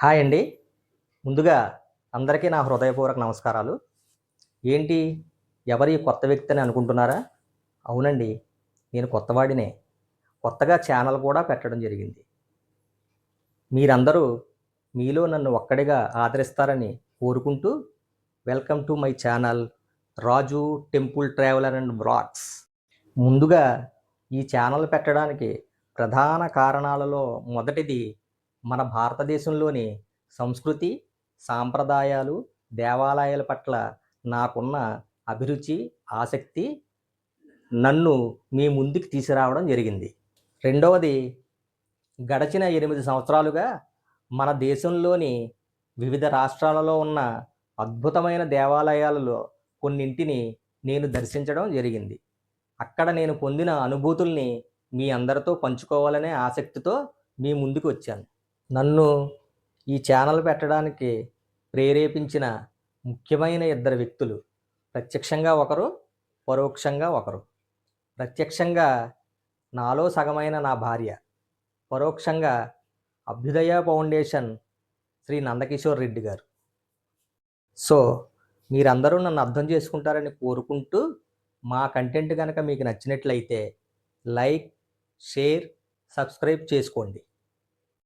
Hi అండి. ముందుగా అందరికీ నా హృదయపూర్వక నమస్కారాలు. ఏంటి ఎవరు ఈ కొత్త వ్యక్తి అని అనుకుంటున్నారా? అవునండి. నేను కొత్తవాడినే. కొత్తగా ఛానల్ కూడా పెట్టడం జరిగింది. మీరందరూ మీలో నన్ను ఒక్కడిగా ఆదరిస్తారని కోరుకుంటూ welcome to my channel Raju temple traveller and vlogs. ముందుగా ఈ ఛానల్ పెట్టడానికి ప్రధాన కారణాలలో మొదటిది మన భారతదేశంలోని సంస్కృతి, సాంప్రదాయాలు, దేవాలయాల పట్ల నాకున్న అభిరుచి, ఆసక్తి నన్ను మీ ముందుకు తీసుకురావడం జరిగింది. రెండవది, గడచిన 8 సంవత్సరాలుగా మన దేశంలోని వివిధ రాష్ట్రాలలో ఉన్న అద్భుతమైన దేవాలయాలలో కొన్నింటిని నేను దర్శించడం జరిగింది. అక్కడ నేను పొందిన అనుభూతుల్ని మీ అందరితో పంచుకోవాలనే ఆసక్తితో మీ ముందుకు వచ్చాను. నన్ను ఈ ఛానల్ పెట్టడానికి ప్రేరేపించిన ముఖ్యమైన ఇద్దరు వ్యక్తులు, ప్రత్యక్షంగా ఒకరు, పరోక్షంగా ఒకరు. ప్రత్యక్షంగా నాలో సగమైన నా భార్య, పరోక్షంగా అభ్యుదయ ఫౌండేషన్ శ్రీ నందకిషోర్ రెడ్డి గారు. సో మీరందరూ నన్ను అర్థం చేసుకుంటారని కోరుకుంటూ, మా కంటెంట్ కనుక మీకు నచ్చినట్లయితే లైక్, షేర్, సబ్స్క్రైబ్ చేసుకోండి.